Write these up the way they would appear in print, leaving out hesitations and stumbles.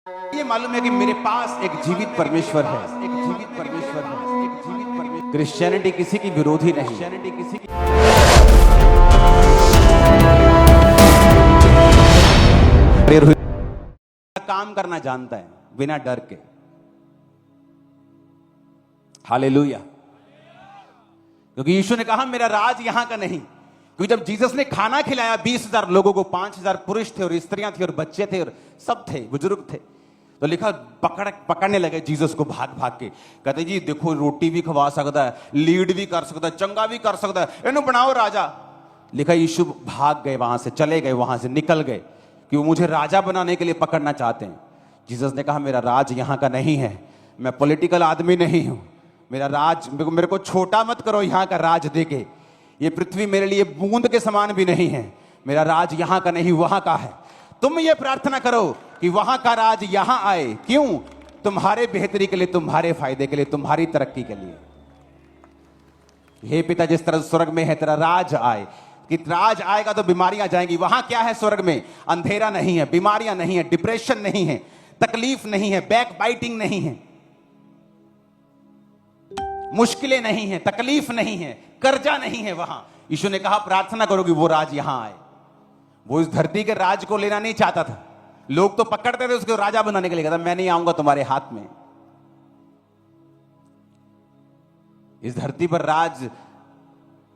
ये मालूम है कि मेरे पास एक जीवित परमेश्वर है, एक जीवित परमेश्वर है, एक जीवित परमेश्वर। क्रिश्चियनिटी किसी की विरोधी नहीं, क्रिश्चियनिटी किसी की काम करना जानता है बिना डर के। हालेलुया। क्योंकि यीशु ने कहा मेरा राज यहां का नहीं। क्योंकि जब जीसस ने खाना खिलाया 20,000 लोगों को, 5,000 पुरुष थे और स्त्रियां थी और बच्चे थे और सब थे, बुजुर्ग थे, तो लिखा पकड़ने लगे जीसस को भाग भाग के। कहते जी देखो रोटी भी खवा सकता है, लीड भी कर सकता है, चंगा भी कर सकता है, इन्हों बनाओ राजा। लिखा यीशु भाग गए, वहां से चले गए, वहां से निकल गए कि वो मुझे राजा बनाने के लिए पकड़ना चाहते हैं। जीसस ने कहा मेरा राज यहां का नहीं है, मैं पॉलिटिकल आदमी नहीं हूं, मेरा राज मेरे को छोटा मत करो यहां का राज देके। ये पृथ्वी मेरे लिए बूंद के समान भी नहीं है, मेरा राज यहां का नहीं वहां का है। तुम ये प्रार्थना करो कि वहां का राज यहां आए। क्यों? तुम्हारे बेहतरी के लिए, तुम्हारे फायदे के लिए, तुम्हारी तरक्की के लिए। हे पिता जिस तरह स्वर्ग में है तेरा राज आए। कि राज आएगा तो बीमारियां जाएंगी। वहां क्या है स्वर्ग में? अंधेरा नहीं है, बीमारियां नहीं है, डिप्रेशन नहीं है, तकलीफ नहीं है, बैक बाइटिंग नहीं है, मुश्किलें नहीं है, तकलीफ नहीं है, कर्जा नहीं है। वहां यीशु ने कहा प्रार्थना करो कि वो राज यहां आए। वो इस धरती के राज को लेना नहीं चाहता था। लोग तो पकड़ते थे उसको राजा बनाने के लिए, कहता मैं नहीं आऊंगा तुम्हारे हाथ में। इस धरती पर राज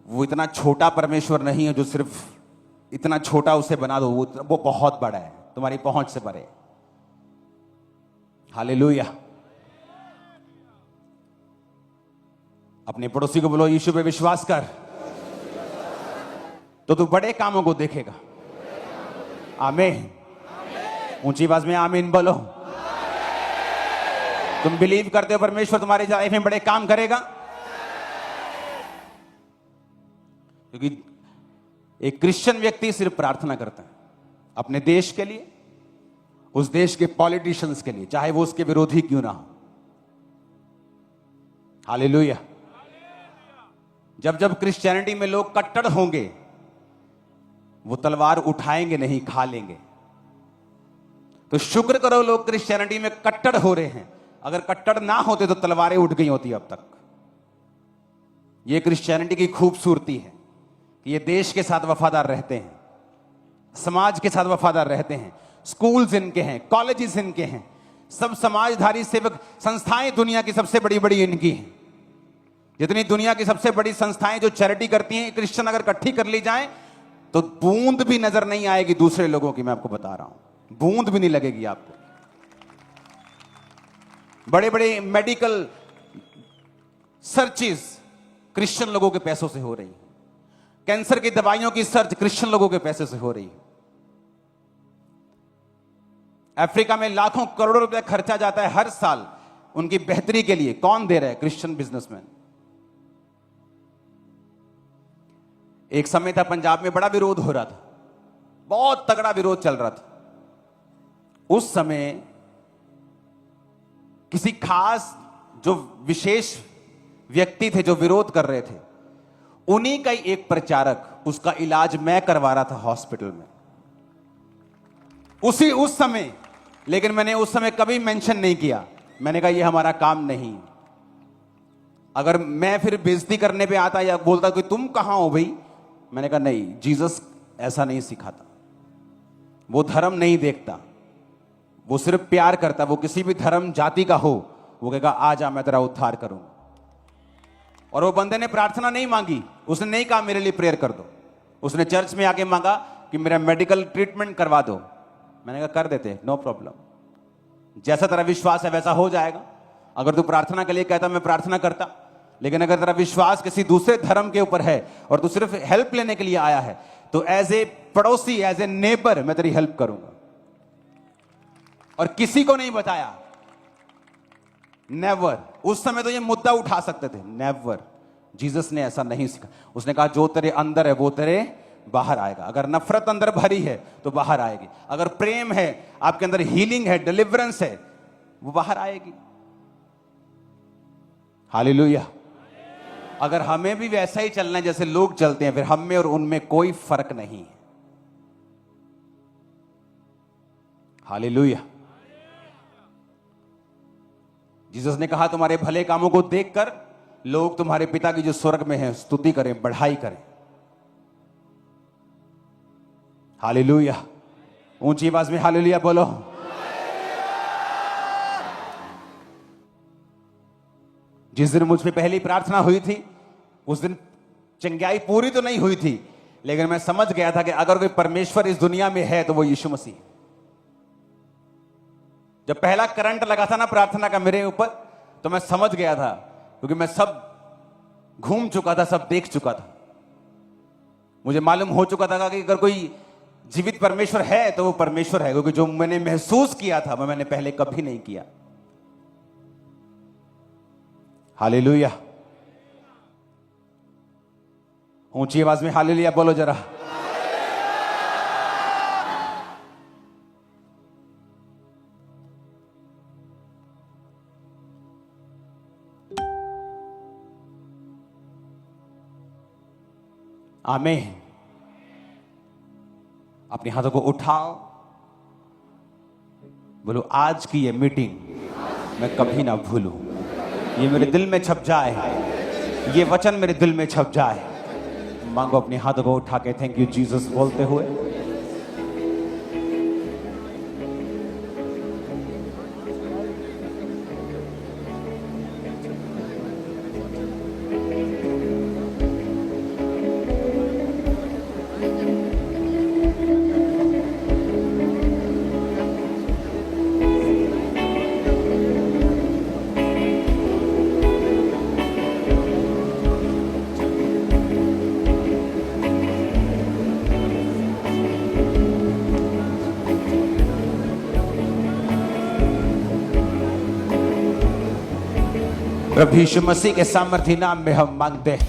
वो इतना छोटा परमेश्वर नहीं है जो सिर्फ इतना छोटा उसे बना दो, वो बहुत बड़ा है, तुम्हारी पहुंच से परे। हालेलुया। अपने पड़ोसी को बोलो यीशु पे विश्वास कर तो तू बड़े कामों को देखेगा। आमीन। ऊंची आवाज में आमीन बोलो। तुम बिलीव करते हो परमेश्वर तुम्हारी लाइफ में बड़े काम करेगा? क्योंकि एक क्रिश्चियन व्यक्ति सिर्फ प्रार्थना करता है अपने देश के लिए, उस देश के पॉलिटिशियंस के लिए, चाहे वो उसके विरोधी क्यों ना हो। हालेलुया। जब जब क्रिश्चियनिटी में लोग कट्टर होंगे वो तलवार उठाएंगे नहीं, खा लेंगे। तो शुक्र करो लोग क्रिश्चियनिटी में कट्टर हो रहे हैं। अगर कट्टर ना होते तो तलवारें उठ गई होती अब तक। ये क्रिश्चियनिटी की खूबसूरती है कि ये देश के साथ वफादार रहते हैं, समाज के साथ वफादार रहते हैं, स्कूल्स इनके हैं, कॉलेजेस इनके हैं, सब समाजधारी सेवक संस्थाएं दुनिया की सबसे बड़ी बड़ी इनकी हैं। जितनी दुनिया की सबसे बड़ी संस्थाएं जो चैरिटी करती हैं, क्रिश्चियन अगर इकट्ठी कर ली जाएं तो बूंद भी नजर नहीं आएगी दूसरे लोगों की। मैं आपको बता रहा हूं, बूंद भी नहीं लगेगी आपको। बड़े बड़े मेडिकल सर्चेस क्रिश्चियन लोगों के पैसों से हो रही है। कैंसर की दवाइयों की सर्च क्रिश्चियन लोगों के पैसे से हो रही है। अफ्रीका में लाखों करोड़ों रुपए खर्चा जाता है हर साल उनकी बेहतरी के लिए। कौन दे रहा है? Christian businessman. एक समय था पंजाब में बड़ा विरोध हो रहा था, बहुत तगड़ा विरोध चल रहा था। उस समय किसी खास जो विशेष व्यक्ति थे जो विरोध कर रहे थे, उन्हीं का ही एक प्रचारक, उसका इलाज मैं करवा रहा था हॉस्पिटल में उस समय। लेकिन मैंने उस समय कभी मेंशन नहीं किया। मैंने कहा यह हमारा काम नहीं। अगर मैं फिर बेइज्जती करने पे आता या बोलता कि तुम कहां हो भाई, मैंने कहा नहीं, जीसस ऐसा नहीं सिखाता। वो धर्म नहीं देखता, वो सिर्फ प्यार करता। वो किसी भी धर्म जाति का हो, वो कहेगा आ जा मैं तेरा उद्धार करूंगा। और वो बंदे ने प्रार्थना नहीं मांगी, उसने नहीं कहा मेरे लिए प्रेयर कर दो। उसने चर्च में आके मांगा कि मेरा मेडिकल ट्रीटमेंट करवा दो। मैंने कहा कर देते, नो प्रॉब्लम, जैसा तेरा विश्वास है वैसा हो जाएगा। अगर तू प्रार्थना के लिए कहता मैं प्रार्थना करता, लेकिन अगर तेरा विश्वास किसी दूसरे धर्म के ऊपर है और तू सिर्फ हेल्प लेने के लिए आया है, तो एज ए पड़ोसी, एज ए नेबर मैं तेरी हेल्प करूंगा। और किसी को नहीं बताया, नेवर। उस समय तो ये मुद्दा उठा सकते थे, नेवर। जीसस ने ऐसा नहीं सिखा। उसने कहा जो तेरे अंदर है वो तेरे बाहर आएगा। अगर नफरत अंदर भरी है तो बाहर आएगी। अगर प्रेम है, आपके अंदर हीलिंग है, डिलीवरेंस है, वो बाहर आएगी। हालेलुया। अगर हमें भी वैसा ही चलना है जैसे लोग चलते हैं, फिर हम में और उनमें कोई फर्क नहीं है। हालेलुया। जीसस ने कहा तुम्हारे भले कामों को देखकर लोग तुम्हारे पिता की जो स्वर्ग में है स्तुति करें, बढ़ाई करें। हालेलुया। ऊंची आवाज में हालेलुया बोलो। जिस दिन मुझ पे पहली प्रार्थना हुई थी उस दिन चंगाई पूरी तो नहीं हुई थी, लेकिन मैं समझ गया था कि अगर कोई परमेश्वर इस दुनिया में है तो वो यीशु मसीह। जब पहला करंट लगा था ना प्रार्थना का मेरे ऊपर, तो मैं समझ गया था, क्योंकि मैं सब घूम चुका था, सब देख चुका था। मुझे मालूम हो चुका था कि अगर कोई जीवित परमेश्वर है तो वो परमेश्वर है, क्योंकि जो मैंने महसूस किया था वो मैंने पहले कभी नहीं किया। हालेलुया। ऊंची आवाज में हालेलुया बोलो जरा। आमीन। अपने हाथों को उठाओ, बोलो आज की ये मीटिंग मैं कभी ना भूलूं। ये मेरे दिल में छप जाए, ये वचन मेरे दिल में छप जाए। मांगो अपने हाथों को उठा के थैंक यू जीसस बोलते हुए। प्रभु यीशु मसीह के सामर्थ्य नाम में हम मांगते हैं।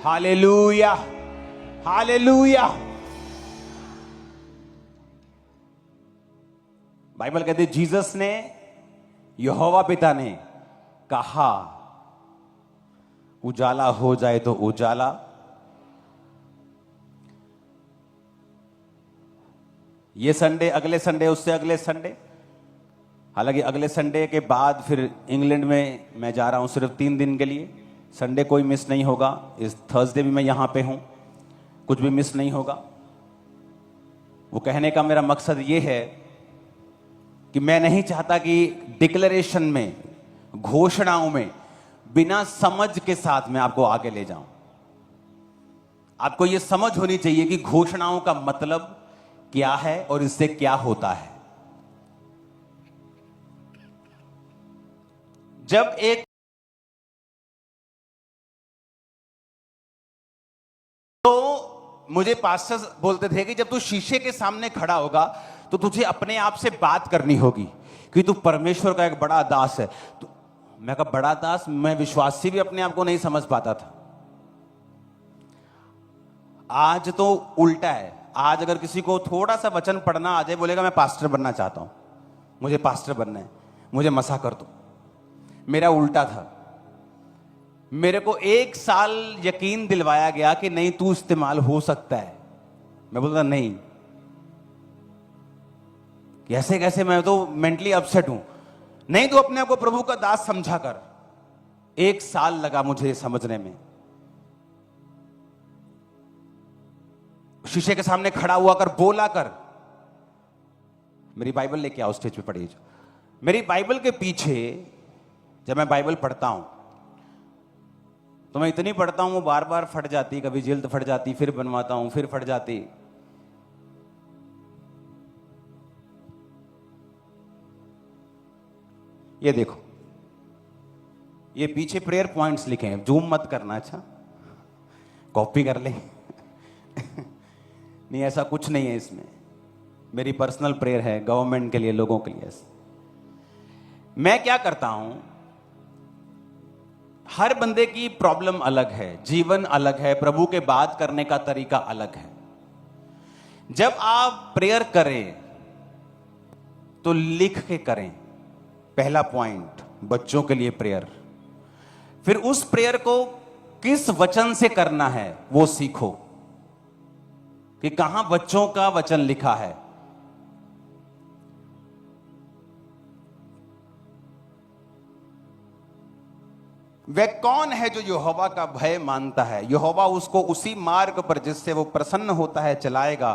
Hallelujah, hallelujah. बाइबल कहती है जीसस ने, यहोवा पिता ने कहा उजाला हो जाए तो उजाला। ये संडे, अगले संडे, उससे अगले संडे, हालांकि अगले संडे के बाद फिर इंग्लैंड में मैं जा रहा हूं सिर्फ 3 दिन के लिए। संडे कोई मिस नहीं होगा। इस थर्सडे भी मैं यहां पे हूं, कुछ भी मिस नहीं होगा। वो कहने का मेरा मकसद ये है कि मैं नहीं चाहता कि डिक्लेरेशन में, घोषणाओं में बिना समझ के साथ मैं आपको आगे ले जाऊं। आपको यह समझ होनी चाहिए कि घोषणाओं का मतलब क्या है और इससे क्या होता है। जब एक तो मुझे पास्टर बोलते थे कि जब तू शीशे के सामने खड़ा होगा तो तुझे अपने आप से बात करनी होगी कि तू परमेश्वर का एक बड़ा दास है। तो मैं कहा बड़ा दास, मैं विश्वासी भी अपने आप को नहीं समझ पाता था। आज तो उल्टा है। आज अगर किसी को थोड़ा सा वचन पढ़ना आ जाए, बोलेगा मैं पास्टर बनना चाहता हूं, मुझे पास्टर बनना है, मुझे मसा कर दो। मेरा उल्टा था। मेरे को 1 साल यकीन दिलवाया गया कि नहीं तू इस्तेमाल हो सकता है। मैं बोलता नहीं, कैसे कैसे, मैं तो मेंटली अपसेट हूं। नहीं, तू अपने आप को प्रभु का दास समझा कर। 1 साल लगा मुझे समझने में। शीशे के सामने खड़ा हुआ कर, बोला कर। मेरी बाइबल लेके आओ, स्टेज पे पढ़िए। मेरी बाइबल के पीछे जब मैं बाइबल पढ़ता हूं तो मैं इतनी पढ़ता हूं वो बार बार फट जाती, कभी जिल्द फट जाती, फिर बनवाता हूं, फिर फट जाती। ये देखो, ये पीछे प्रेयर पॉइंट्स लिखे हैं, जूम मत करना, अच्छा कॉपी कर ले। नहीं, ऐसा कुछ नहीं है इसमें। मेरी पर्सनल प्रेयर है गवर्नमेंट के लिए, लोगों के लिए। मैं क्या करता हूं, हर बंदे की प्रॉब्लम अलग है, जीवन अलग है, प्रभु के बात करने का तरीका अलग है। जब आप प्रेयर करें तो लिख के करें। पहला पॉइंट, बच्चों के लिए प्रेयर। फिर उस प्रेयर को किस वचन से करना है वो सीखो, कि कहां बच्चों का वचन लिखा है। वह कौन है जो यहोवा का भय मानता है? यहोवा उसको उसी मार्ग पर जिससे वो प्रसन्न होता है चलाएगा।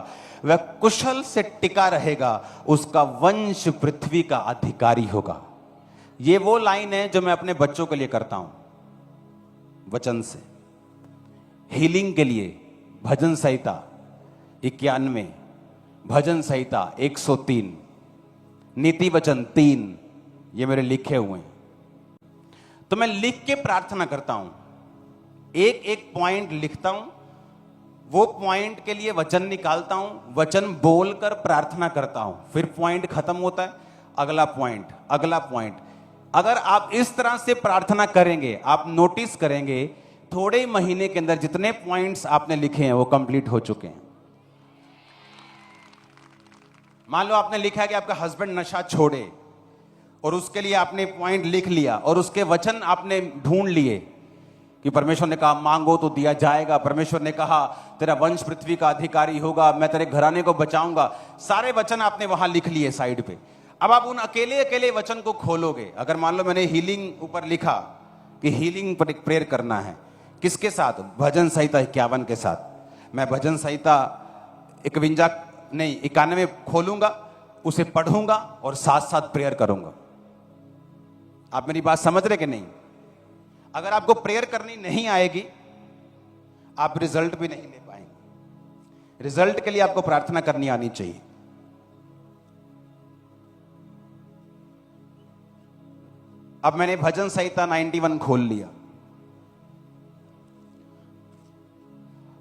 वह कुशल से टिका रहेगा, उसका वंश पृथ्वी का अधिकारी होगा। ये वो लाइन है जो मैं अपने बच्चों के लिए करता हूं, वचन से। हीलिंग के लिए भजन संहिता 91, भजन संहिता 103, नीति वचन 3, ये मेरे लिखे हुए हैं। तो मैं लिख के प्रार्थना करता हूं, एक एक पॉइंट लिखता हूं, वो पॉइंट के लिए वचन निकालता हूं, वचन बोलकर प्रार्थना करता हूं, फिर पॉइंट खत्म होता है, अगला पॉइंट, अगला पॉइंट। अगर आप इस तरह से प्रार्थना करेंगे, आप नोटिस करेंगे थोड़े ही महीने के अंदर जितने पॉइंट्स आपने लिखे हैं वो कंप्लीट हो चुके हैं। मान लो आपने लिखा है कि आपका हस्बैंड नशा छोड़े, और उसके लिए आपने पॉइंट लिख लिया, और उसके वचन आपने ढूंढ लिए कि परमेश्वर ने कहा मांगो तो दिया जाएगा, परमेश्वर ने कहा तेरा वंश पृथ्वी का अधिकारी होगा, मैं तेरे घराने को बचाऊंगा। सारे वचन आपने वहां लिख लिए साइड पे। अब आप उन अकेले अकेले वचन को खोलोगे। अगर मान लो मैंने हीलिंग ऊपर लिखा कि हीलिंग पर एक प्रेयर करना है, किसके साथ? भजन संहिता 51 के साथ। मैं भजन संहिता 91 खोलूंगा, उसे पढ़ूंगा और साथ साथ प्रेयर करूंगा। आप मेरी बात समझ रहे कि नहीं? अगर आपको प्रेयर करनी नहीं आएगी, आप रिजल्ट भी नहीं ले पाएंगे। रिजल्ट के लिए आपको प्रार्थना करनी आनी चाहिए। अब मैंने भजन संहिता 91 खोल लिया।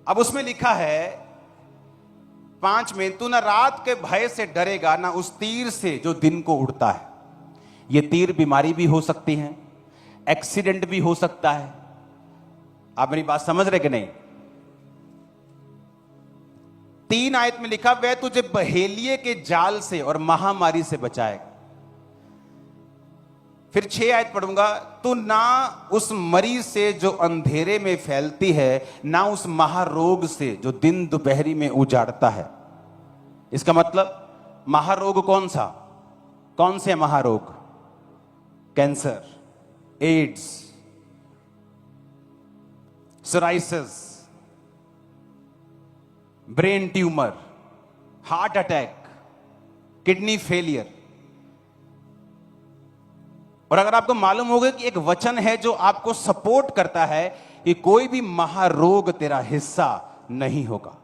अब उसमें लिखा है 5 में, तू ना रात के भय से डरेगा, ना उस तीर से जो दिन को उड़ता है। ये तीर बीमारी भी हो सकती है, एक्सीडेंट भी हो सकता है। आप मेरी बात समझ रहे कि नहीं? 3 आयत में लिखा, वह तुझे बहेलिए के जाल से और महामारी से बचाएगा। फिर 6 आयत पढ़ूंगा, तू ना उस मरी से जो अंधेरे में फैलती है, ना उस महारोग से जो दिन दोपहरी में उजाड़ता है। इसका मतलब महारोग कौन सा? कौन से महारोग? Cancer, AIDS, psoriasis, brain tumour, heart attack, kidney failure. और अगर आपको मालूम होगा कि एक वचन है जो आपको सपोर्ट करता है कि कोई भी महारोग तेरा हिस्सा नहीं होगा,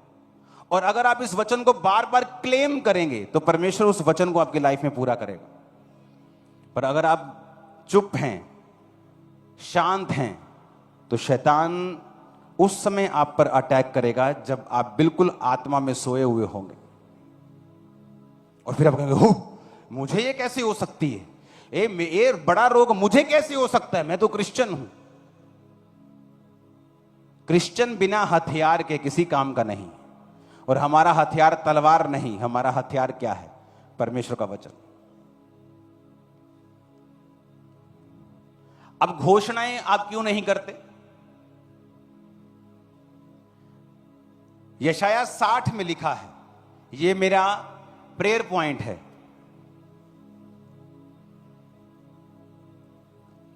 और अगर आप इस वचन को बार बार क्लेम करेंगे तो परमेश्वर उस वचन को आपकी लाइफ में पूरा करेगा। पर अगर आप चुप हैं, शांत हैं, तो शैतान उस समय आप पर अटैक करेगा जब आप बिल्कुल आत्मा में सोए हुए होंगे। और फिर आप कहेंगे, हो मुझे ये कैसे हो सकती है, ये बड़ा रोग मुझे कैसे हो सकता है, मैं तो क्रिश्चियन हूं। क्रिश्चियन बिना हथियार के किसी काम का नहीं, और हमारा हथियार तलवार नहीं, हमारा हथियार क्या है? परमेश्वर का वचन। अब घोषणाएं आप क्यों नहीं करते? यशाया 60 में लिखा है, ये मेरा प्रेयर पॉइंट है।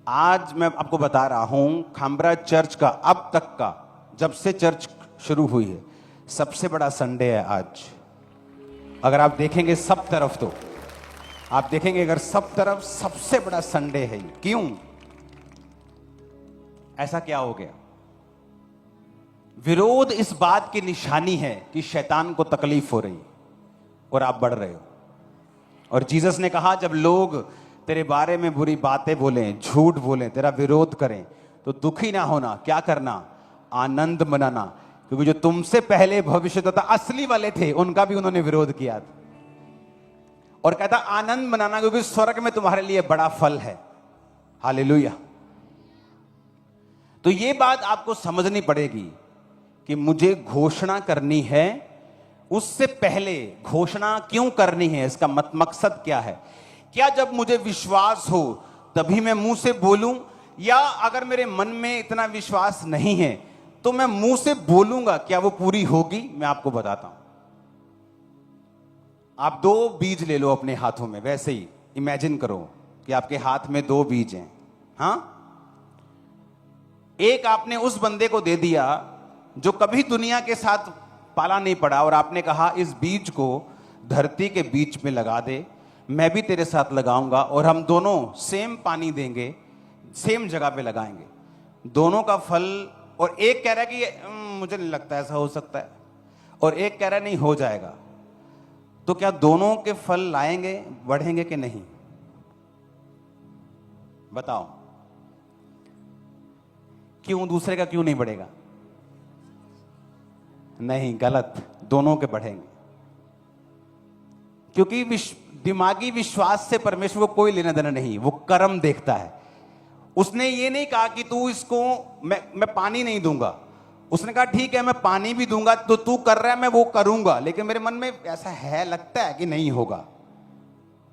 आज मैं आपको बता रहा हूं, खामरा चर्च का अब तक का, जब से चर्च शुरू हुई है, सबसे बड़ा संडे है आज। अगर आप देखेंगे सब तरफ, तो आप देखेंगे अगर सब तरफ सबसे बड़ा संडे है। क्यों? ऐसा क्या हो गया? विरोध इस बात की निशानी है कि शैतान को तकलीफ हो रही और आप बढ़ रहे हो। और जीसस ने कहा, जब लोग तेरे बारे में बुरी बातें बोलें, झूठ बोलें, तेरा विरोध करें, तो दुखी ना होना, क्या करना? आनंद मनाना, क्योंकि जो तुमसे पहले भविष्यद्वक्ता असली वाले थे उनका भी उन्होंने विरोध किया था। और कहता आनंद मनाना, क्योंकि स्वर्ग में तुम्हारे लिए बड़ा फल है। हालेलुया। तो ये बात आपको समझनी पड़ेगी कि मुझे घोषणा करनी है, उससे पहले घोषणा क्यों करनी है, इसका मकसद क्या है? क्या जब मुझे विश्वास हो तभी मैं मुंह से बोलूं, या अगर मेरे मन में इतना विश्वास नहीं है तो मैं मुंह से बोलूंगा, क्या वो पूरी होगी? मैं आपको बताता हूं। आप 2 बीज ले लो अपने हाथों में, वैसे ही इमेजिन करो कि आपके हाथ में 2 बीज हैं। हाँ, एक आपने उस बंदे को दे दिया जो कभी दुनिया के साथ पाला नहीं पड़ा, और आपने कहा इस बीज को धरती के बीच में लगा दे, मैं भी तेरे साथ लगाऊंगा और हम दोनों सेम पानी देंगे, सेम जगह पे लगाएंगे, दोनों का फल। और एक कह रहा है कि मुझे नहीं लगता ऐसा हो सकता है, और एक कह रहा है नहीं हो जाएगा। तो क्या दोनों के फल लाएंगे, बढ़ेंगे कि नहीं? बताओ, क्यों? दूसरे का क्यों नहीं बढ़ेगा? नहीं, गलत, दोनों के बढ़ेंगे। क्योंकि दिमागी विश्वास से परमेश्वर को कोई लेना देना नहीं, वो कर्म देखता है। उसने ये नहीं कहा कि तू इसको मैं पानी नहीं दूंगा, उसने कहा ठीक है मैं पानी भी दूंगा, तो तू कर रहा है मैं वो करूंगा, लेकिन मेरे मन में ऐसा है, लगता है कि नहीं होगा।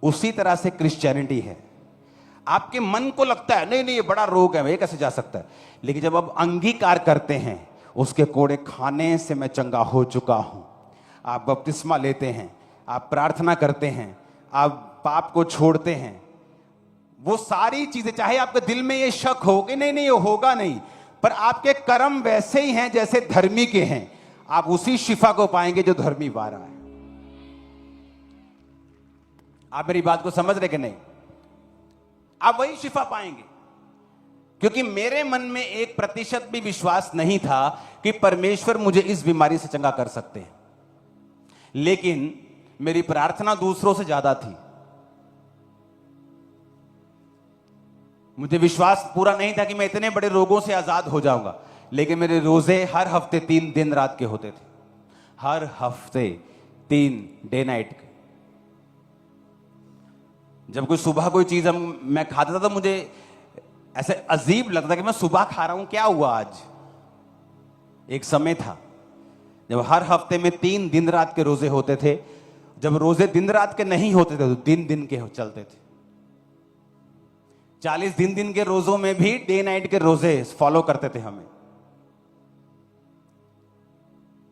उसी तरह से क्रिश्चियनिटी है। आपके मन को लगता है नहीं नहीं ये बड़ा रोग है, ये कैसे जा सकता है, लेकिन जब आप अंगीकार करते हैं उसके कोड़े खाने से मैं चंगा हो चुका हूं, आप बपतिस्मा लेते हैं, आप प्रार्थना करते हैं, आप पाप को छोड़ते हैं, वो सारी चीजें, चाहे आपके दिल में ये शक हो कि नहीं नहीं ये होगा नहीं, पर आपके कर्म वैसे ही हैं जैसे धर्मी के हैं, आप उसी शिफा को पाएंगे जो धर्मी पा रहा है। आप मेरी बात को समझ रहे कि नहीं? आप वही शिफा पाएंगे। क्योंकि मेरे मन में 1% भी विश्वास नहीं था कि परमेश्वर मुझे इस बीमारी से चंगा कर सकते हैं, लेकिन मेरी प्रार्थना दूसरों से ज्यादा थी। मुझे विश्वास पूरा नहीं था कि मैं इतने बड़े रोगों से आजाद हो जाऊंगा, लेकिन मेरे रोजे हर हफ्ते 3 दिन रात के होते थे, हर हफ्ते 3 डे नाइट के। जब कोई सुबह कोई चीज मैं खाता था तो मुझे ऐसे अजीब लगता कि मैं सुबह खा रहा हूं, क्या हुआ आज। एक समय था जब हर हफ्ते में 3 दिन रात के रोजे होते थे। जब रोजे दिन रात के नहीं होते थे तो दिन दिन के चलते थे। 40 दिन के रोजों में भी डे नाइट के रोजे फॉलो करते थे हमें।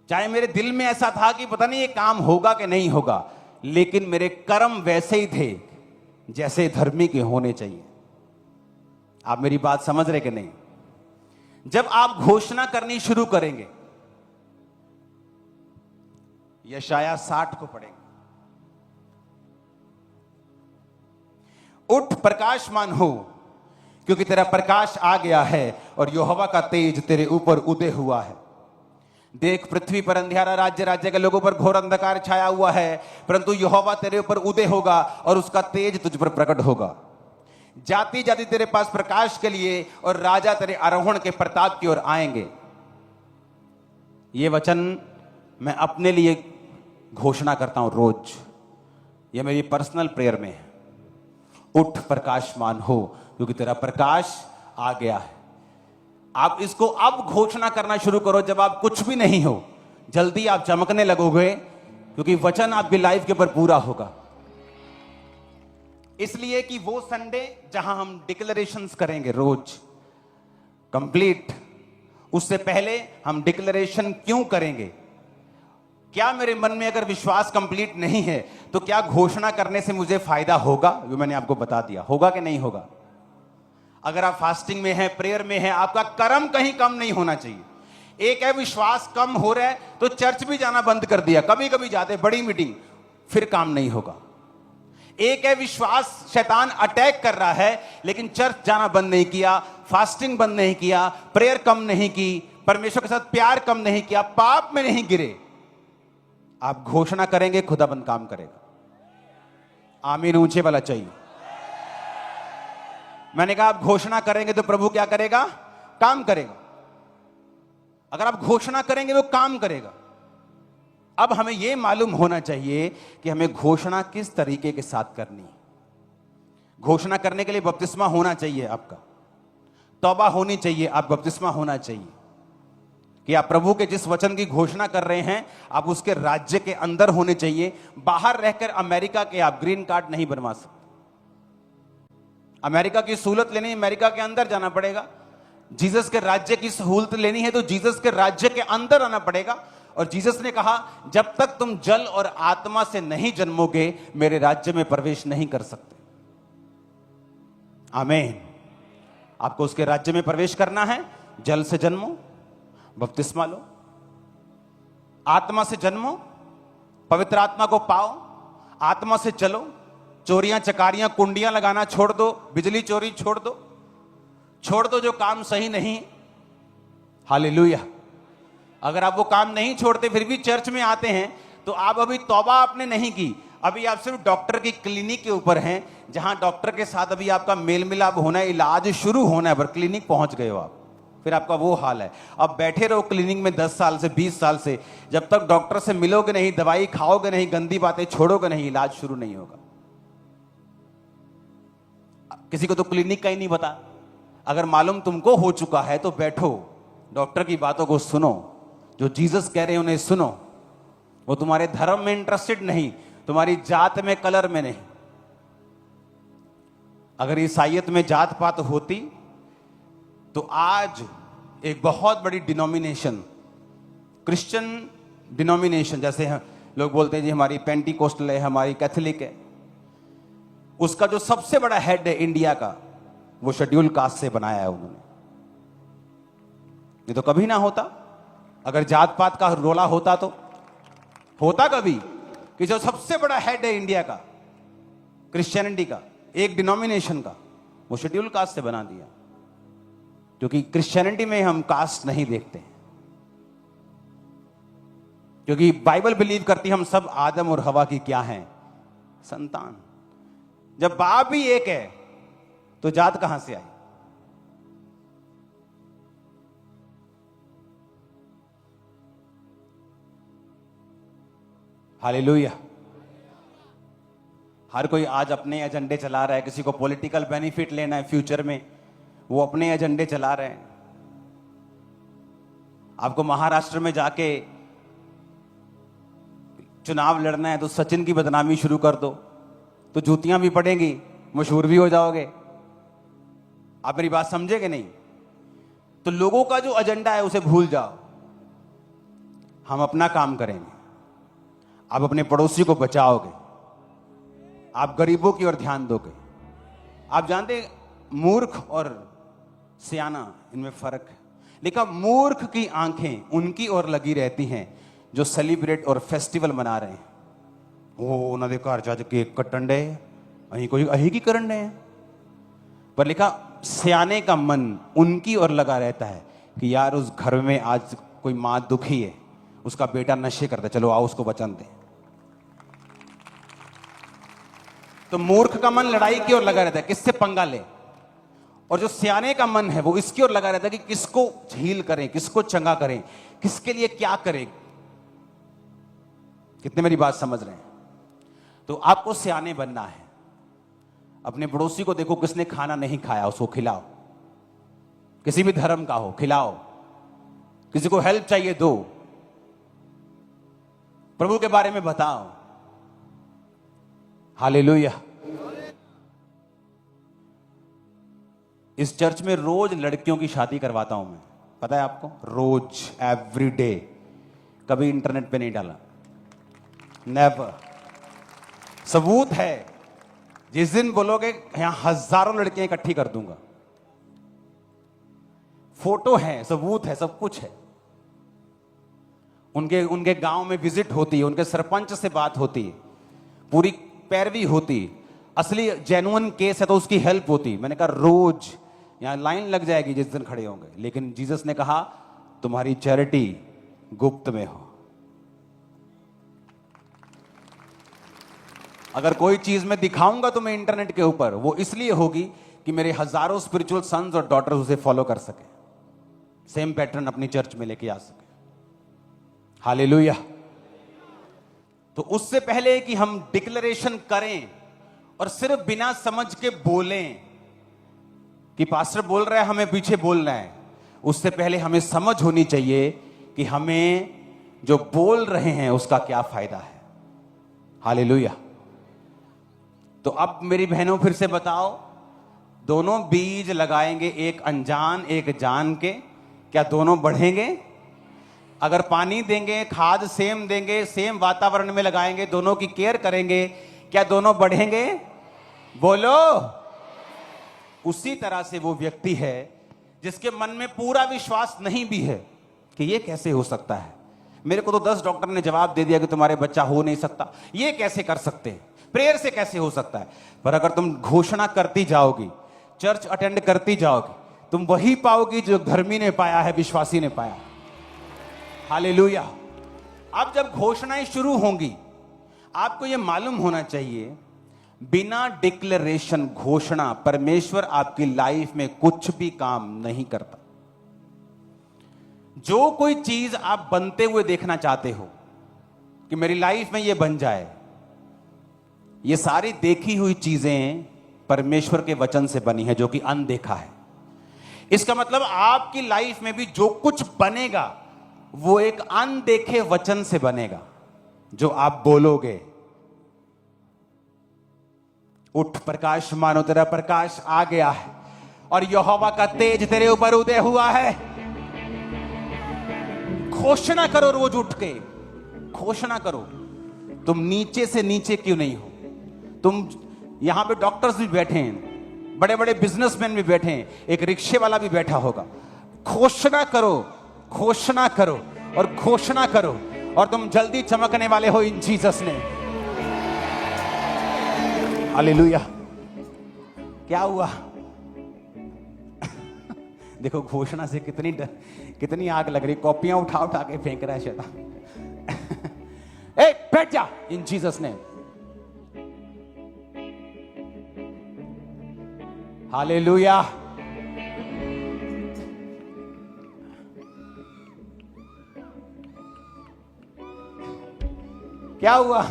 चाहे मेरे दिल में ऐसा था कि पता नहीं ये काम होगा कि नहीं होगा, लेकिन मेरे कर्म वैसे ही थे जैसे धर्मी के होने चाहिए। आप मेरी बात समझ रहे कि नहीं? जब आप घोषणा करनी शुरू करेंगे, यशाया 60 को पढ़ेंगे, उठ प्रकाशमान हो क्योंकि तेरा प्रकाश आ गया है और यहोवा का तेज तेरे ऊपर उदय हुआ है। देख पृथ्वी पर अंधियारा, राज्य राज्य के लोगों पर घोर अंधकार छाया हुआ है, परंतु यहोवा तेरे ऊपर उदय होगा और उसका तेज तुझ पर प्रकट होगा। जाति जाति तेरे पास प्रकाश के लिए और राजा तेरे आरोहण के प्रताप की ओर आएंगे। ये वचन मैं अपने लिए घोषणा करता हूं रोज, ये मेरी पर्सनल प्रेयर में है। उठ प्रकाशमान हो क्योंकि तेरा प्रकाश आ गया है। आप इसको अब घोषणा करना शुरू करो जब आप कुछ भी नहीं हो। जल्दी आप चमकने लगोगे क्योंकि वचन आपकी लाइफ के ऊपर पूरा होगा। इसलिए कि वो संडे जहां हम डिक्लेरेशंस करेंगे रोज कंप्लीट, उससे पहले हम डिक्लेरेशन क्यों करेंगे? क्या मेरे मन में अगर विश्वास कंप्लीट नहीं है तो क्या घोषणा करने से मुझे फायदा होगा? वो मैंने आपको बता दिया, होगा कि नहीं होगा। अगर आप फास्टिंग में हैं, प्रेयर में हैं, आपका कर्म कहीं कम नहीं होना चाहिए। एक है विश्वास कम हो रहा है तो चर्च भी जाना बंद कर दिया, कभी कभी जाते बड़ी मीटिंग, फिर काम नहीं होगा। एक है विश्वास शैतान अटैक कर रहा है लेकिन चर्च जाना बंद नहीं किया, फास्टिंग बंद नहीं किया, प्रेयर कम नहीं की, परमेश्वर के साथ प्यार कम नहीं किया, पाप में नहीं गिरे। आप घोषणा करेंगे, खुदाबंद काम करेगा। आमीन ऊंचे वाला चाहिए। मैंने कहा आप घोषणा करेंगे तो प्रभु क्या करेगा? काम करेगा। अगर आप घोषणा करेंगे तो काम करेगा। अब हमें यह मालूम होना चाहिए कि हमें घोषणा किस तरीके के साथ करनी है। घोषणा करने के लिए बपतिस्मा होना चाहिए, आपका तौबा होनी चाहिए, आप बपतिस्मा होना चाहिए कि आप प्रभु के जिस वचन की घोषणा कर रहे हैं आप उसके राज्य के अंदर होने चाहिए। बाहर रहकर अमेरिका के आप ग्रीन कार्ड नहीं बनवा सकते। अमेरिका की सहूलत लेनी, अमेरिका के अंदर जाना पड़ेगा। जीसस के राज्य की सहूलत लेनी है तो जीसस के राज्य के अंदर आना पड़ेगा। और जीसस ने कहा जब तक तुम जल और आत्मा से नहीं जन्मोगे मेरे राज्य में प्रवेश नहीं कर सकते। आमीन। आपको उसके राज्य में प्रवेश करना है जल से जन्मो, बपतिस्मा लो, आत्मा से जन्मो, पवित्र आत्मा को पाओ, आत्मा से चलो, चोरियां चकारियां कुंडियां लगाना छोड़ दो, बिजली चोरी छोड़ दो जो काम सही नहीं। हालेलुया। अगर आप वो काम नहीं छोड़ते फिर भी चर्च में आते हैं तो आप अभी तौबा आपने नहीं की, अभी आप सिर्फ डॉक्टर की क्लिनिक के ऊपर हैं, जहां डॉक्टर के साथ अभी आपका मेल मिलाप होना है, इलाज शुरू होना है, पर क्लिनिक पहुंच गए हो आप, फिर आपका वो हाल है। अब बैठे रहो क्लिनिक में 10 साल से 20 साल से, जब तक डॉक्टर से मिलोगे नहीं, दवाई खाओगे नहीं, गंदी बातें छोड़ोगे नहीं, इलाज शुरू नहीं होगा। किसी को तो क्लिनिक का ही नहीं पता। अगर मालूम तुमको हो चुका है तो बैठो, डॉक्टर की बातों को सुनो, जो जीसस कह रहे हैं उन्हें सुनो। वो तुम्हारे धर्म में इंटरेस्टेड नहीं, तुम्हारी जात में, कलर में नहीं। अगर ईसाइयत में जात पात होती तो आज एक बहुत बड़ी डिनोमिनेशन, क्रिश्चियन डिनोमिनेशन, जैसे लोग बोलते हैं जी हमारी पेंटिकोस्टल है, हमारी कैथोलिक है, उसका जो सबसे बड़ा हेड है इंडिया का, वो शेड्यूल कास्ट से बनाया है उन्होंने। ये तो कभी ना होता। अगर जात पात का रोला होता तो होता कभी कि जो सबसे बड़ा हेड है इंडिया का, क्रिश्चियनिटी का, एक डिनोमिनेशन का, वो शेड्यूल कास्ट से बना दिया। क्योंकि क्रिश्चियनिटी में हम कास्ट नहीं देखते, क्योंकि बाइबल बिलीव करती हम सब आदम और हवा की क्या हैं, संतान। जब बाप ही एक है तो जात कहां से आई? हालेलुया। हर कोई आज अपने एजेंडे चला रहा है, किसी को पॉलिटिकल बेनिफिट लेना है फ्यूचर में, वो अपने एजेंडे चला रहे हैं। आपको महाराष्ट्र में जाके चुनाव लड़ना है तो सचिन की बदनामी शुरू कर दो तो जूतियां भी पड़ेंगी, मशहूर भी हो जाओगे। आप मेरी बात समझेंगे नहीं? तो लोगों का जो एजेंडा है उसे भूल जाओ, हम अपना काम करेंगे। आप अपने पड़ोसी को बचाओगे, आप गरीबों की ओर ध्यान दोगे। आप जानते मूर्ख और सियाना इनमें फर्क है। लिखा मूर्ख की आंखें उनकी ओर लगी रहती हैं जो सेलिब्रेट और फेस्टिवल मना रहे हैं। वो उन्होंने घर जा केक कट्टन डे, अही कोई अही की करन डे। पर लिखा सियाने का मन उनकी ओर लगा रहता है कि यार उस घर में आज कोई मां दुखी है, उसका बेटा नशे करता है, चलो आओ उसको बचन दे। तो मूर्ख का मन लड़ाई की ओर लगा रहता है, किससे पंगा ले। और जो सियाने का मन है वो इसकी ओर लगा रहता है कि किसको झील करें, किसको चंगा करें, किसके लिए क्या करें। कितने मेरी बात समझ रहे हैं? तो आपको सियाने बनना है। अपने पड़ोसी को देखो, किसने खाना नहीं खाया उसको खिलाओ, किसी भी धर्म का हो खिलाओ, किसी को हेल्प चाहिए दो, प्रभु के बारे में बताओ। हालेलुया। इस चर्च में रोज लड़कियों की शादी करवाता हूं मैं, पता है आपको? रोज, एवरी डे। कभी इंटरनेट पे नहीं डाला, नेवर। सबूत है, जिस दिन बोलोगे यहां हजारों लड़कियां इकट्ठी कर दूंगा, फोटो है, सबूत है, सब कुछ है। उनके गांव में विजिट होती है, उनके सरपंच से बात होती है, पूरी पैरवी होती, असली जेन्युइन केस है तो उसकी हेल्प होती। मैंने कहा रोज यहां लाइन लग जाएगी जिस दिन खड़े होंगे, लेकिन जीसस ने कहा तुम्हारी चैरिटी गुप्त में हो। अगर कोई चीज मैं दिखाऊंगा तुम्हें इंटरनेट के ऊपर, वो इसलिए होगी कि मेरे हजारों स्पिरिचुअल सन्स और डॉटर्स उसे फॉलो कर सके, सेम पैटर्न अपनी चर्च में लेके आ सके। हालेलुया। तो उससे पहले कि हम डिक्लेरेशन करें और सिर्फ बिना समझ के बोलें कि पास्टर बोल रहा है हमें पीछे बोलना है, उससे पहले हमें समझ होनी चाहिए कि हमें जो बोल रहे हैं उसका क्या फायदा है। हालेलुया। तो अब मेरी बहनों फिर से बताओ, दोनों बीज लगाएंगे, एक अनजान एक जान के, क्या दोनों बढ़ेंगे? अगर पानी देंगे, खाद सेम देंगे, सेम वातावरण में लगाएंगे, दोनों की केयर करेंगे, क्या दोनों बढ़ेंगे? बोलो। उसी तरह से वो व्यक्ति है जिसके मन में पूरा विश्वास नहीं भी है कि ये कैसे हो सकता है। मेरे को तो 10 डॉक्टर ने जवाब दे दिया कि तुम्हारे बच्चा हो नहीं सकता, ये कैसे कर सकते हैं, प्रेयर से कैसे हो सकता है। पर अगर तुम घोषणा करती जाओगी, चर्च अटेंड करती जाओगी, तुम वही पाओगी जो धर्मी ने पाया है, विश्वासी ने पाया। हालेलुया। अब जब घोषणाएं शुरू होंगी, आपको यह मालूम होना चाहिए, बिना डिक्लेरेशन, घोषणा, परमेश्वर आपकी लाइफ में कुछ भी काम नहीं करता। जो कोई चीज आप बनते हुए देखना चाहते हो कि मेरी लाइफ में यह बन जाए, ये सारी देखी हुई चीजें परमेश्वर के वचन से बनी है, जो कि अनदेखा है। इसका मतलब आपकी लाइफ में भी जो कुछ बनेगा वो एक अनदेखे वचन से बनेगा, जो आप बोलोगे। उठ प्रकाश, मानो तेरा प्रकाश आ गया है और यहोवा का तेज तेरे ऊपर उदय हुआ है। घोषणा करो, रोज उठ के घोषणा करो। तुम नीचे से नीचे क्यों नहीं हो? तुम यहां पे डॉक्टर्स भी बैठे हैं, बड़े बड़े बिजनेसमैन भी बैठे हैं, एक रिक्शे वाला भी बैठा होगा। घोषणा करो, घोषणा करो और घोषणा करो, और तुम जल्दी चमकने वाले हो इन जीसस ने। हालेलुया। क्या हुआ? देखो घोषणा से कितनी आग लग रही। कॉपियां उठा उठा के फेंक रहा है शैतान। ए बैठ जा इन जीसस ने। हालेलुया। क्या हुआ?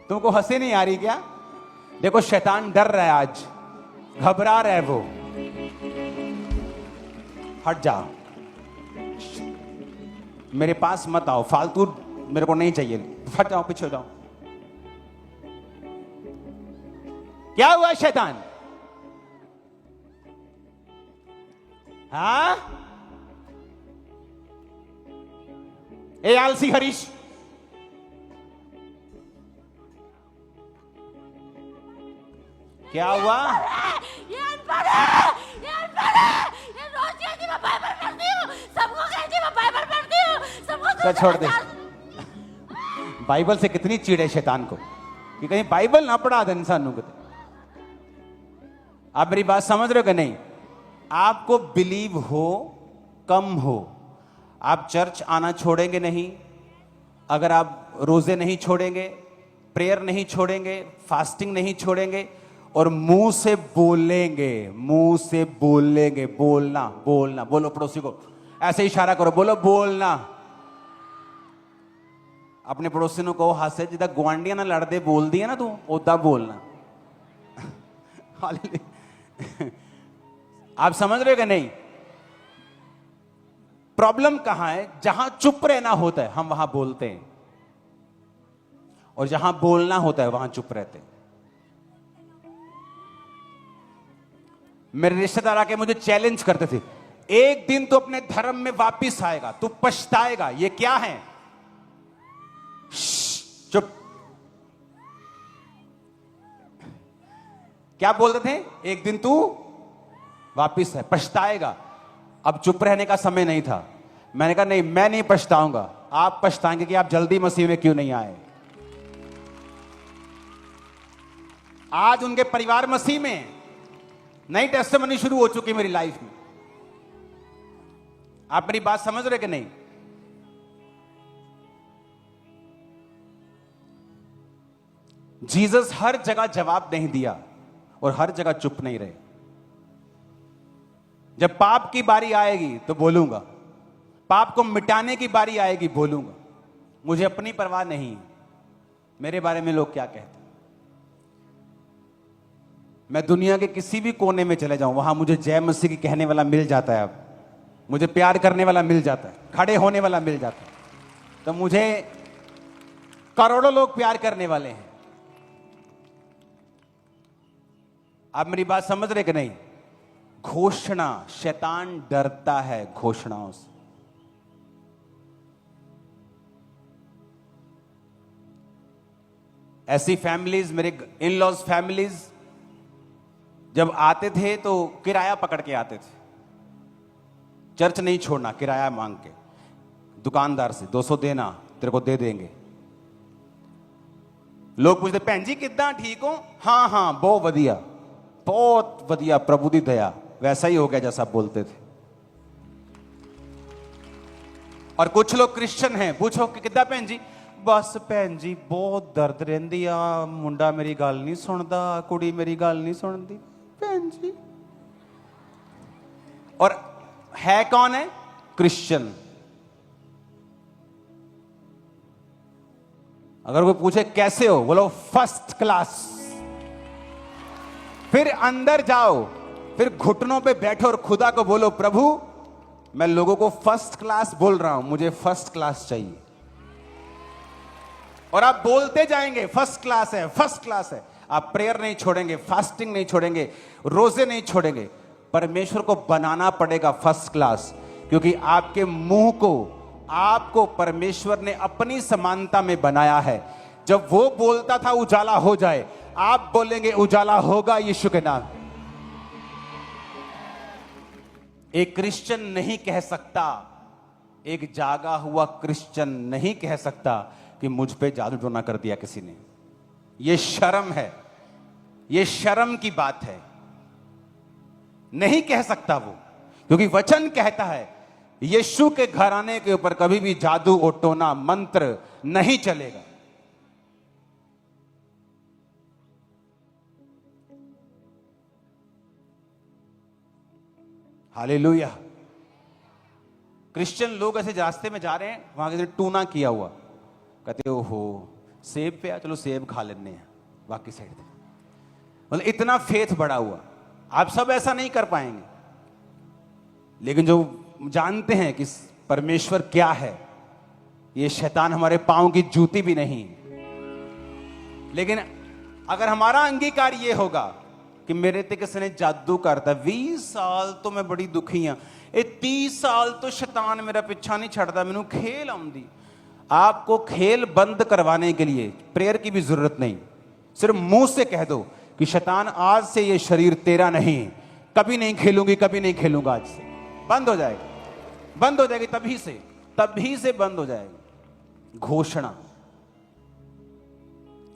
तुमको हंसी नहीं आ रही क्या? देखो शैतान डर रहा है, आज घबरा रहा है वो। हट जा, मेरे पास मत आओ, फालतू मेरे को नहीं चाहिए। हट जाओ, पीछे जाओ। क्या हुआ शैतान? हाँ, ए आलसी हरीश, क्या हुआ? ये अनपढ़ है, ये अनपढ़ है, ये रोज कहती मैं बाइबल पढ़ती हूँ, सबको कहती मैं बाइबल पढ़ती हूँ, सबको तो छोड़ दे। बाइबल से कितनी चिढ़ है शैतान को कि कहीं बाइबल ना पढ़ा दे इंसान को। आप मेरी बात समझ रहे हो कि नहीं? आपको बिलीव हो कम हो, आप चर्च आना छोड़ेंगे नहीं, अगर आप रोजे नहीं छोड़ेंगे, प्रेयर नहीं छोड़ेंगे, फास्टिंग नहीं छोड़ेंगे, और मुंह से बोलेंगे, मुंह से बोलेंगे। बोलना, बोलना, बोलो पड़ोसी को ऐसे इशारा करो, बोलो बोलना। अपने पड़ोसी ने कहो हाथ से, जिदा गुआंढियां ना लड़दे बोल दिया ना, तू ओदा बोलना। आप समझ रहे हो कि नहीं? प्रॉब्लम कहां है? जहां चुप रहना होता है हम वहां बोलते हैं, और जहां बोलना होता है वहां चुप रहते हैं। मेरे रिश्तेदार आके मुझे चैलेंज करते थे, एक दिन तो अपने धर्म में वापिस आएगा, तू पछताएगा। ये क्या है? चुप। क्या बोलते थे? एक दिन तू वापिस है, पछताएगा। अब चुप रहने का समय नहीं था। मैंने कहा नहीं, मैं नहीं पछताऊंगा, आप पछताएंगे कि आप जल्दी मसीह में क्यों नहीं आए। आज उनके परिवार मसीह में, नई टेस्टिमनी शुरू हो चुकी मेरी लाइफ में। आप मेरी बात समझ रहे कि नहीं? जीसस हर जगह जवाब नहीं दिया और हर जगह चुप नहीं रहे। जब पाप की बारी आएगी तो बोलूंगा, पाप को मिटाने की बारी आएगी बोलूंगा। मुझे अपनी परवाह नहीं है मेरे बारे में लोग क्या कहते हैं। मैं दुनिया के किसी भी कोने में चले जाऊं, वहां मुझे जय मसीह की कहने वाला मिल जाता है। अब मुझे प्यार करने वाला मिल जाता है, खड़े होने वाला मिल जाता है। तो मुझे करोड़ों लोग प्यार करने वाले हैं। आप मेरी बात समझ रहे कि नहीं? घोषणा, शैतान डरता है घोषणाओं से। ऐसी फैमिलीज, मेरे इन लॉज फैमिलीज, जब आते थे तो किराया पकड़ के आते थे, चर्च नहीं छोड़ना, किराया मांग के दुकानदार से 200 देना, तेरे को दे देंगे। लोग पूछते भैन जी किद्दां ठीक हो? हाँ हाँ बहुत वधिया, बहुत वधिया, प्रभु दी दया। वैसा ही हो गया जैसा आप बोलते थे। और कुछ लोग क्रिश्चियन हैं, पूछो कि किद्दां भैन जी? बस भैन जी बहुत दर्द रहिंदी आ, मुंडा मेरी गल नहीं सुनदा, कुड़ी मेरी गल नहीं सुनदी भैन जी। और है कौन है? क्रिश्चियन। अगर कोई पूछे कैसे हो, बोलो फर्स्ट क्लास। फिर अंदर जाओ, फिर घुटनों पे बैठो और खुदा को बोलो, प्रभु मैं लोगों को फर्स्ट क्लास बोल रहा हूं, मुझे फर्स्ट क्लास चाहिए। और आप बोलते जाएंगे फर्स्ट क्लास है, फर्स्ट क्लास है। आप प्रेयर नहीं छोड़ेंगे, फास्टिंग नहीं छोड़ेंगे, रोजे नहीं छोड़ेंगे, परमेश्वर को बनाना पड़ेगा फर्स्ट क्लास। क्योंकि आपके मुंह को आपको परमेश्वर ने अपनी समानता में बनाया है। जब वो बोलता था उजाला हो जाए, आप बोलेंगे उजाला होगा यीशु के नाम। एक क्रिश्चियन नहीं कह सकता, एक जागा हुआ क्रिश्चियन नहीं कह सकता कि मुझ पे जादू टोना कर दिया किसी ने। यह शर्म है, यह शर्म की बात है, नहीं कह सकता वो। क्योंकि वचन कहता है यीशु के घराने के ऊपर कभी भी जादू और टोना मंत्र नहीं चलेगा। हालेलुया। क्रिश्चियन लोग ऐसे रास्ते में जा रहे हैं, वहां किसी ने टूना किया हुआ, कहते हो सेब पे, चलो सेब खा लेने हैं, बाकी साइड मतलब इतना फेथ बढ़ा हुआ। आप सब ऐसा नहीं कर पाएंगे, लेकिन जो जानते हैं कि परमेश्वर क्या है, ये शैतान हमारे पांव की जूती भी नहीं। लेकिन अगर हमारा अंगीकार ये होगा कि मेरे ते किसी ने जादू करता, 20 साल तो मैं बड़ी दुखी हाँ, 30 साल तो शैतान मेरा पीछा नहीं छड़ता, मैनू खेल आउंदी। आपको खेल बंद करवाने के लिए प्रेयर की भी जरूरत नहीं, सिर्फ मुंह से कह दो कि शैतान आज से ये शरीर तेरा नहीं, कभी नहीं खेलूंगी, कभी नहीं खेलूंगा, आज से बंद हो जाएगा, बंद हो जाएगी, तभी से बंद हो जाएगी। घोषणा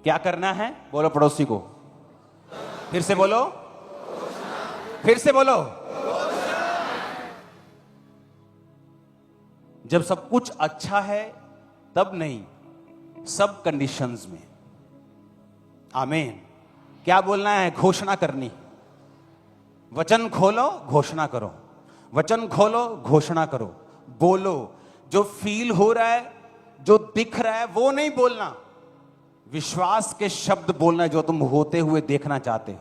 क्या करना है? बोलो पड़ोसी को, फिर से बोलो, फिर से बोलो। जब सब कुछ अच्छा है तब नहीं, सब कंडीशंस में। आमीन। क्या बोलना है? घोषणा करनी। वचन खोलो, घोषणा करो, वचन खोलो, घोषणा करो, बोलो। जो फील हो रहा है, जो दिख रहा है, वो नहीं बोलना, विश्वास के शब्द बोलना है जो तुम होते हुए देखना चाहते हो।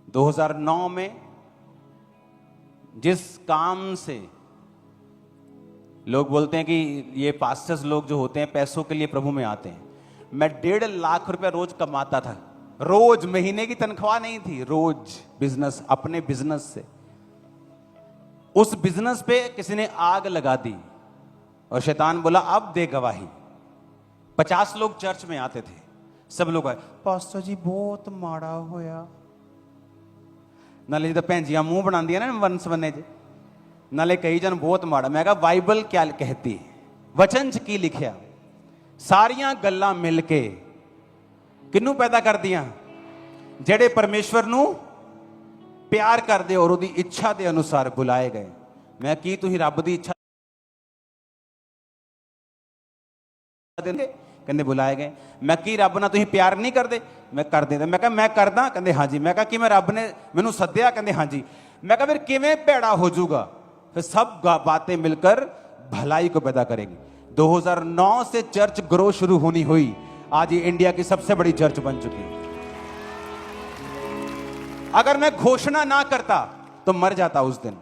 2009 में जिस काम से लोग बोलते हैं कि ये पास्टर्स लोग जो होते हैं पैसों के लिए प्रभु में आते हैं, मैं 1.5 लाख रुपया रोज कमाता था, रोज, महीने की तनख्वाह नहीं थी, रोज बिजनेस, अपने बिजनेस से। उस बिजनेस पे किसी ने आग लगा दी और शैतान बोला अब दे गवाही। 50 लोग चर्च में आते थे, सब लोग आए, पास्टर जी बहुत माड़ा होया, नाले तो भैन जी मुंह बना दिया ना वंस बने च, नाले कई जन बहुत माड़ा। मैं कहा बाइबल क्या कहती है, वचन च की लिखिया? सारियां गल्लां मिल के किन्नू पैदा कर दियां? जेड़े परमेश्वर नू प्यार करदे और उहदी इच्छा के अनुसार बुलाए गए। मैं की तुसीं रब दी इच्छा देंगे? कहंदे बुलाए गए। मैं की रब नाल तुसीं प्यार नहीं करदे? मैं कर देंदा। मैं कहा मैं करदा? कहंदे हाँ जी। मैं कहा कि मैं रब ने मैनू सद्दिया? कहंदे हाँ जी। मैं कहा फिर किवें भैड़ा हो जाऊगा? फिर सब बातें मिलकर भलाई को पैदा करेंगी। 2009 से चर्च ग्रो शुरू होनी हुई, आज ये इंडिया की सबसे बड़ी चर्च बन चुकी है। अगर मैं घोषणा ना करता तो मर जाता उस दिन।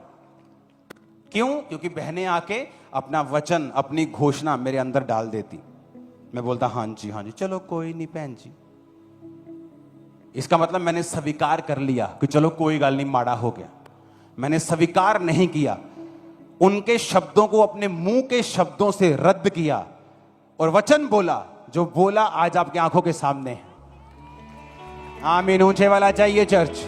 क्यों? क्योंकि बहनें आके अपना वचन, अपनी घोषणा मेरे अंदर डाल देती। मैं बोलता हाँ जी, चलो कोई नहीं बहन जी। इसका मतलब मैंने स्वीकार कर लिया कि चलो कोई गल नहीं, माड़ा हो गया। मैंने स्वीकार नहीं किया, उनके शब्दों को अपने मुंह के शब्दों से रद्द किया और वचन बोला। जो बोला आज आपकी आंखों के सामने है। आमीन ऊंचे वाला चाहिए चर्च।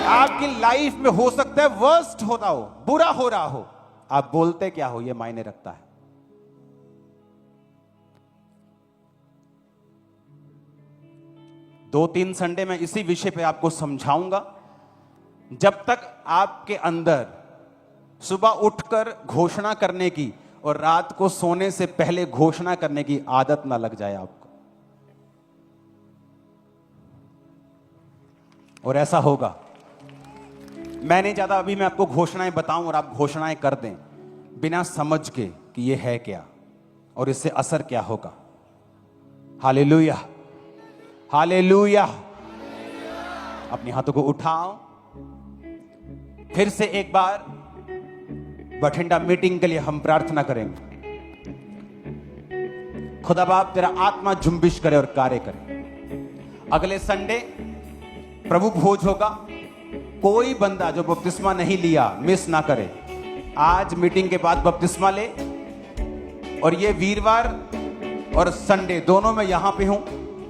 आपकी लाइफ में हो सकता है वर्स्ट होता हो, बुरा हो रहा हो, आप बोलते क्या हो ये मायने रखता है। दो तीन संडे में इसी विषय पे आपको समझाऊंगा। जब तक आपके अंदर सुबह उठकर घोषणा करने की और रात को सोने से पहले घोषणा करने की आदत ना लग जाए आपको, और ऐसा होगा। मैं नहीं चाहता अभी मैं आपको घोषणाएं बताऊं और आप घोषणाएं कर दें बिना समझ के कि ये है क्या और इससे असर क्या होगा। Hallelujah, hallelujah. अपने हाथों को उठाओ, फिर से एक बार बठिंडा मीटिंग के लिए हम प्रार्थना करेंगे। खुदा बाप तेरा आत्मा जुम्बिश करे और कार्य करे। अगले संडे प्रभु भोज होगा। कोई बंदा जो बपतिस्मा नहीं लिया मिस ना करे। आज मीटिंग के बाद बपतिस्मा ले, और ये वीरवार और संडे दोनों में यहां पे हूं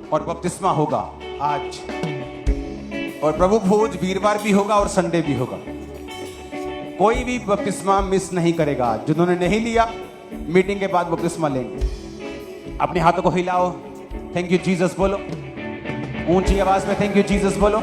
और बपतिस्मा होगा आज, और प्रभु भोज वीरवार भी होगा और संडे भी होगा। कोई भी बपतिस्मा मिस नहीं करेगा। आज जिन्होंने नहीं लिया मीटिंग के बाद बपतिस्मा लेंगे। अपने हाथों को हिलाओ, थैंक यू जीसस बोलो, ऊंची आवाज में थैंक यू जीसस बोलो।